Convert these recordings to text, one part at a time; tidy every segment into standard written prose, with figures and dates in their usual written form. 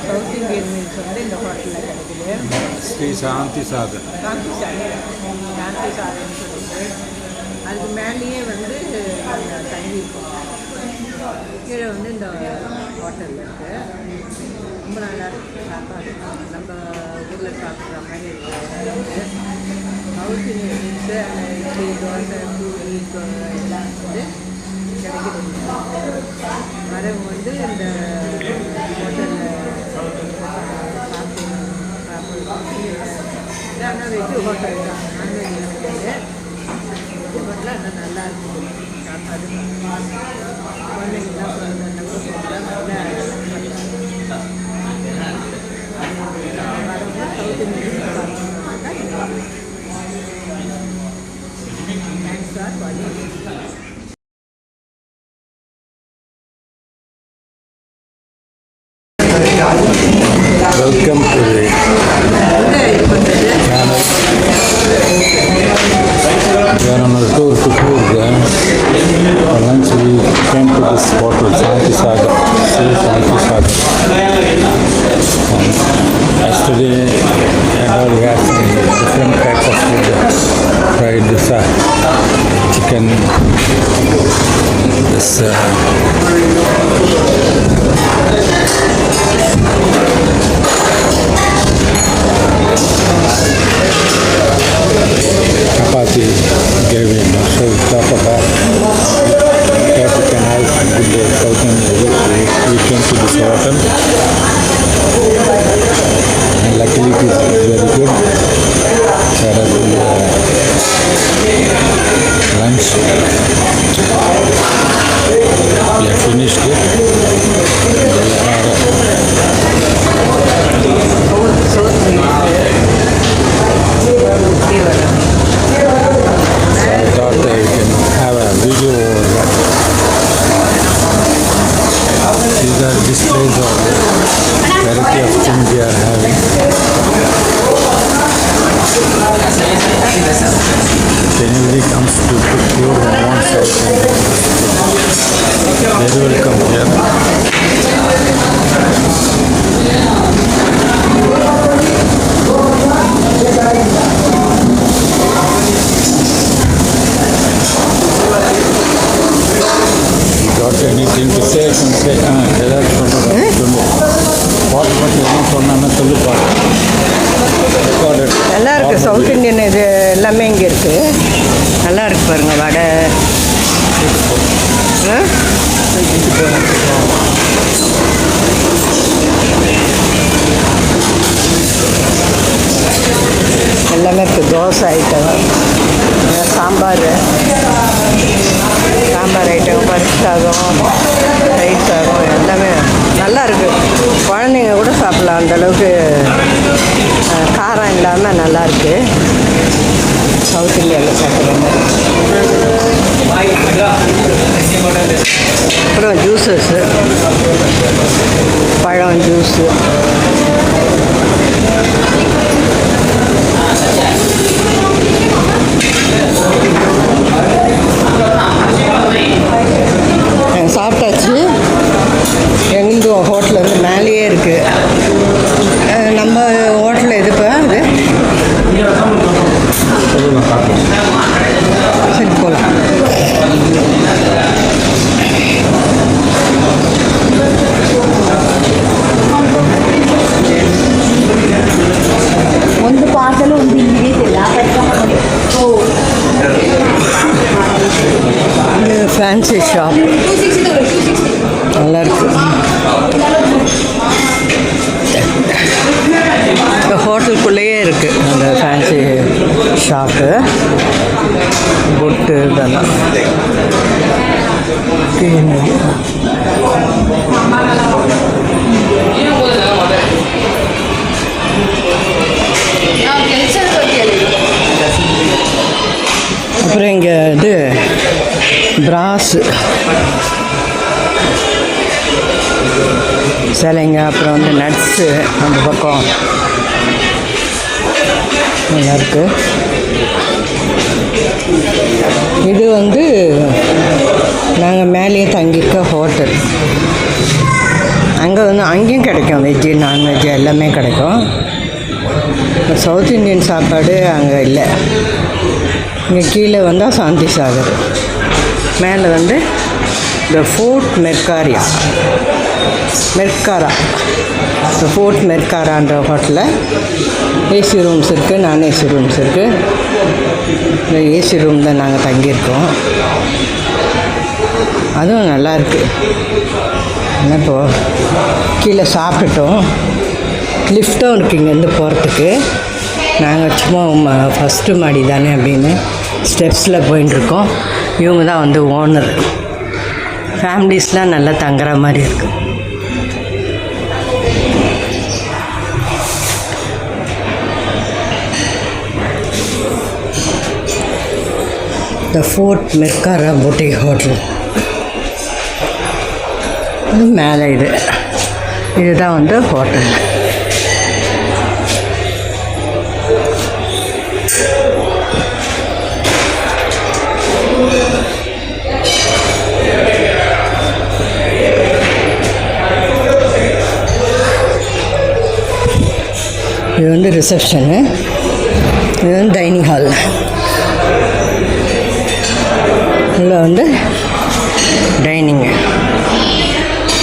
South Indian meals வந்து இந்த ஹோட்டலில் கிடைக்குது. ஸ்ரீ சாந்தி சாதன். சாந்தி சாதன்னு சொல்லிட்டு அதுக்கு மேலேயே வந்து தங்கியிருக்கோம். கீழே வந்து இந்த ஹோட்டலில் இருக்குது. ரொம்ப நல்லா இருக்குது சாப்பாடு. நம்ம ஊரில் சாப்பிட்ற மாதிரி இருக்குது. சவுத் இந்தியன் மீல்ஸு அந்த இட்லி தோசை பூரி எல்லாம் வந்து கிடைக்குது. வரவங்க வந்து இந்த ஹோட்டலில் ஆனால் வெஜ்ஜு ஹோட்டல் தான், நான்வெஜ் கிடையாது. வெஜ்ஜு ஹோட்டலில் ஆனால் நல்லா இருக்கும் சாப்பாடு. குழந்தைங்களாம் வரவங்க சவுத் இந்தியன் தேங்க்ஸ் ஃபார் வாட்சிங். Welcome to the channel. We are on a tour to Coorg. For lunch we came to this hotel, Shanti Sagar. Shanti Sagar. Yesterday we had some different types of food. Fried chicken, this chapati gave in. So we talk about that we can have good South Indian. We came to this hotel and luckily it is very good. There are lunch. We have finished it. I thought we can have a video over that. These are displays of variety of things we are having. If anybody comes to Coorg and wants something, they will come here. Got anything to say? Can say, நல்லா இருக்குது. South Indian இது எல்லாமே இங்கே இருக்குது. நல்லா இருக்குது பாருங்கள். வடை எல்லாமே இருக்குது. தோசை ஐட்டம், சாம்பார் ஐட்டம், பருப்பு சாதம், தயிர் சாதம் எல்லாமே நல்லா இருக்குது. குழந்தைங்க கூட சாப்பிட்லாம். அந்தளவுக்கு காரம் இல்லாமல் நல்லாயிருக்கு. சவுத் இந்தியாவில் சாப்பிட்றாங்க. அப்புறம் ஜூஸஸ்ஸு, பழம் ஜூஸு, சாப்பிட்டாச்சு. எங்களுது ஹோட்டல் வந்து மேலேயே இருக்குது. நம்ம ஹோட்டலில் எதுப்பா அது? சரி போகலாம். ಒಂದು ಪಾರ್ಸಲ್ ಒಂದು ಇಂಗ್ರೀಡಿಯಂಟ್ இது ஃபேன்சி ஷாப் நல்லாயிருக்கு. இந்த ஹோட்டலுக்குள்ளேயே இருக்குது அந்த ஃபேன்சி ஷாப்பு. பொட்டு இதெல்லாம் அப்புறம் அப்புறம் இங்கே இது பிராஸு சிலைங்க, அப்புறம் வந்து நட்ஸு அந்த பக்கம் நல்லாயிருக்கு. இது வந்து நாங்கள் மேலேயே தங்கியிருக்க ஹோட்டல். அங்கே வந்து அங்கேயும் கிடைக்கும், வெஜ்ஜு நான்வெஜ்ஜு எல்லாமே கிடைக்கும். சவுத் இண்டியன் சாப்பாடு அங்கே இல்லை. இங்கே கீழே வந்தால் சாந்தி சாகர், மேலே வந்து த ஃபோர்ட் மெர்காரா, த ஃபோர்ட் மெர்காரான்ற ஹோட்டலில் ஏசி ரூம்ஸ் இருக்குது, நான் ஏசி ரூம்ஸ் இருக்குது. இந்த ஏசி ரூம் தான் நாங்கள் தங்கியிருக்கோம். அதுவும் நல்லாயிருக்கு. ஆனால் இப்போது கீழே சாப்பிட்டுட்டோம். லிஃப்ட்டும் இருக்குது இங்கேருந்து போகிறதுக்கு. நாங்கள் சும்மா ஃபஸ்ட்டு மாடி தானே அப்படின்னு ஸ்டெப்ஸில் போயின்ட்டுருக்கோம். இவங்க தான் வந்து ஓனர். ஃபேமிலிஸ்லாம் நல்லா தங்குற மாதிரி இருக்குது. த ஃபோர்ட் மெர்காரா பொட்டிக் ஹோட்டல். இது மேலே இதுதான் வந்து ஹோட்டல். இது வந்து ரிசப்ஷனு, இது வந்து டைனிங் ஹால். இதில் வந்து டைனிங்கு,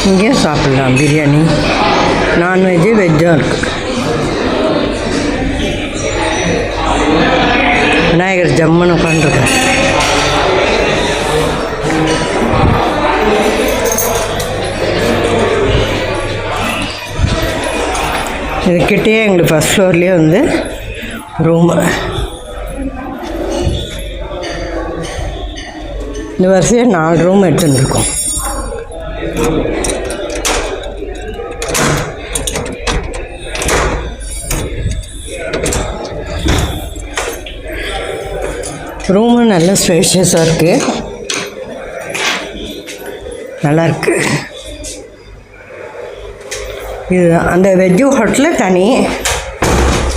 இங்கேயும் சாப்பிட்லாம். பிரியாணி நான்வெஜ்ஜு வெஜ்ஜும் இருக்குது. விநாயகர் ஜம்முன்னு உட்காந்துருக்கார். இதுக்கிட்டேயே எங்களுக்கு ஃபஸ்ட் ஃப்ளோர்லேயே வந்து ரூமு. இந்த வரிசையாக 4 ரூம் எடுத்துருக்கோம். ரூமு நல்ல ஸ்பேஷியஸாக இருக்குது, நல்லாயிருக்கு. இது அந்த வெஜ்ஜு ஹோட்டலில் தனி,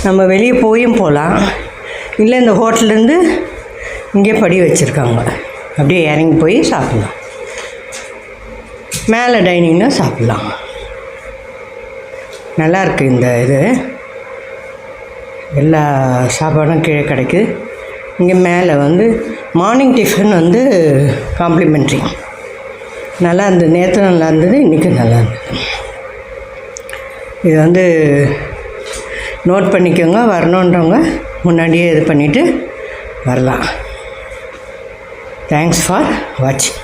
நம்ம வெளியே போயும் போகலாம். இல்லை இந்த ஹோட்டலேருந்து இங்கே படி வச்சுருக்காங்க, அப்படியே இறங்கி போய் சாப்பிட்லாம். மேலே டைனிங்னா சாப்பிட்லாம். நல்லாயிருக்கு. இந்த இது எல்லா சாப்பாடும் கீழே கிடைக்குது. இங்கே மேலே வந்து மார்னிங் டிஃபன் வந்து காம்ப்ளிமெண்ட்ரி. நல்லா இருந்தது, நேற்று நல்லா இருந்தது, இன்றைக்கி நல்லா இருந்தது. இது வந்து நோட் பண்ணிக்கோங்க, வரணுன்றவங்க முன்னாடியே இது பண்ணிவிட்டு வரலாம். தேங்க்ஸ் ஃபார் வாட்சிங்.